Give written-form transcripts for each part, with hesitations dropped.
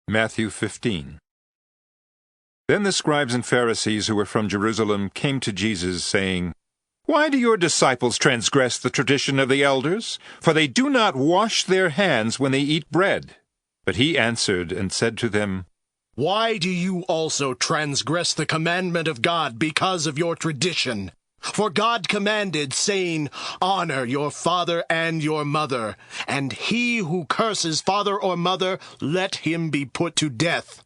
Matthew 15. Then the scribes and Pharisees who were from Jerusalem came to Jesus, saying, "Why do your disciples transgress the tradition of the elders? For they do not wash their hands when they eat bread." But he answered and said to them, "Why do you also transgress the commandment of God because of your tradition? For God commanded, saying, 'Honor your father and your mother,' and he who curses father or mother, let him be put to death.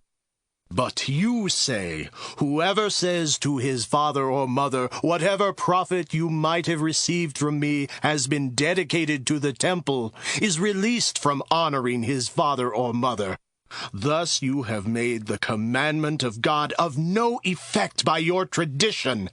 But you say, 'Whoever says to his father or mother, whatever profit you might have received from me has been dedicated to the temple,' is released from honoring his father or mother. Thus you have made the commandment of God of no effect by your tradition.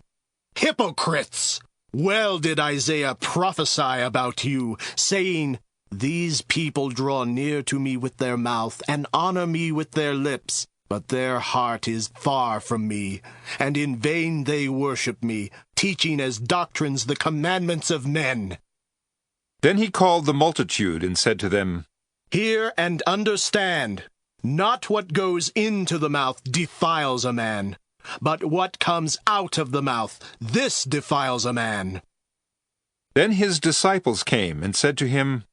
Hypocrites! Well did Isaiah prophesy about you, saying, 'These people draw near to me with their mouth and honor me with their lips, but their heart is far from me, and in vain they worship me, teaching as doctrines the commandments of men.'" Then he called the multitude and said to them, "Hear and understand. Not what goes into the mouth defiles a man, but what comes out of the mouth, this defiles a man." Then his disciples came and said to him,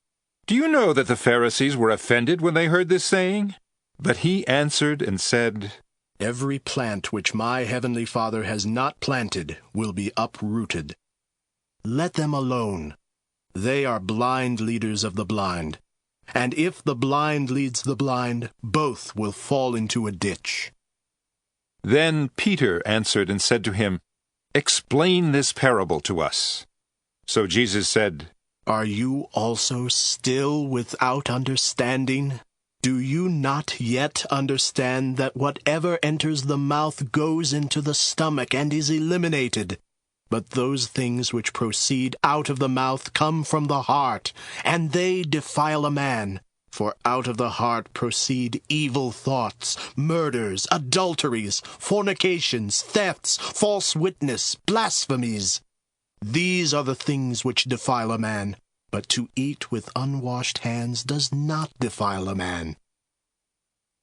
"Do you know that the Pharisees were offended when they heard this saying?" But he answered and said, "Every plant which my heavenly Father has not planted will be uprooted. Let them alone. They are blind leaders of the blind. And if the blind leads the blind, both will fall into a ditch." Then Peter answered and said to him, "Explain this parable to us." So Jesus said, "Are you also still without understanding? Do you not yet understand that whatever enters the mouth goes into the stomach and is eliminated? But those things which proceed out of the mouth come from the heart, and they defile a man. For out of the heart proceed evil thoughts, murders, adulteries, fornications, thefts, false witness, blasphemies. These are the things which defile a man, but to eat with unwashed hands does not defile a man."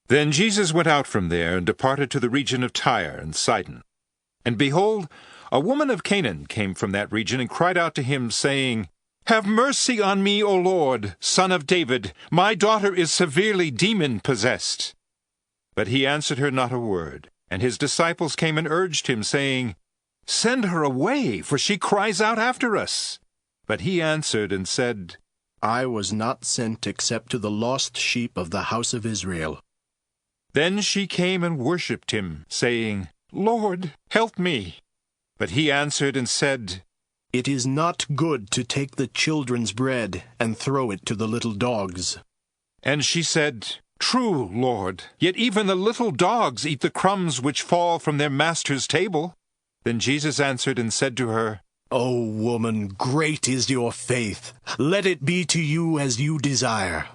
Then Jesus went out from there and departed to the region of Tyre and Sidon. And behold, a woman of Canaan came from that region and cried out to him, saying, "Have mercy on me, O Lord, Son of David. My daughter is severely demon-possessed." But he answered her not a word. And his disciples came and urged him, saying, "Send her away, for she cries out after us." But he answered and said, "I was not sent except to the lost sheep of the house of Israel." Then she came and worshipped him, saying, "Lord, help me." But he answered and said, "It is not good to take the children's bread and throw it to the little dogs." And she said, "True, Lord, yet even the little dogs eat the crumbs which fall from their master's table." Then Jesus answered and said to her, "O woman, great is your faith. Let it be to you as you desire."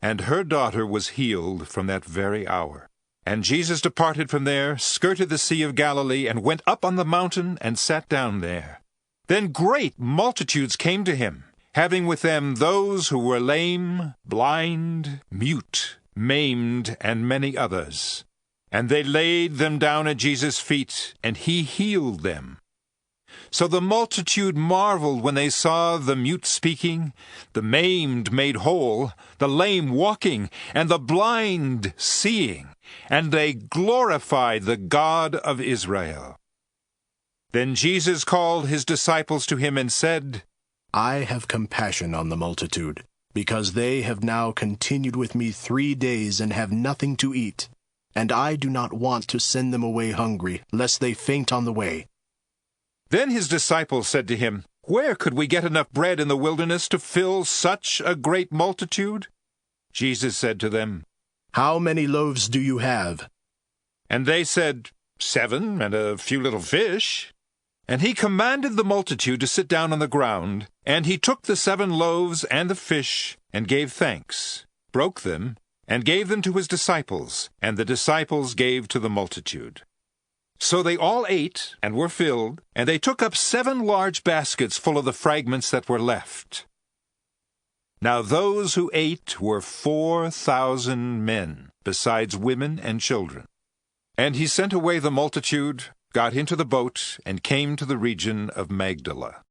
And her daughter was healed from that very hour. And Jesus departed from there, skirted the Sea of Galilee, and went up on the mountain and sat down there. Then great multitudes came to him, having with them those who were lame, blind, mute, maimed, and many others. And they laid them down at Jesus' feet, and he healed them. So the multitude marveled when they saw the mute speaking, the maimed made whole, the lame walking, and the blind seeing, and they glorified the God of Israel. Then Jesus called his disciples to him and said, "I have compassion on the multitude, because they have now continued with me 3 days and have nothing to eat. And I do not want to send them away hungry, lest they faint on the way." Then his disciples said to him, "Where could we get enough bread in the wilderness to fill such a great multitude?" Jesus said to them, "How many loaves do you have?" And they said, 7, and a few little fish. And he commanded the multitude to sit down on the ground. And he took the 7 loaves and the fish, and gave thanks, broke them, and gave them to his disciples, and the disciples gave to the multitude. So they all ate and were filled, and they took up 7 large baskets full of the fragments that were left. Now those who ate were 4,000 men, besides women and children. And he sent away the multitude, got into the boat, and came to the region of Magdala.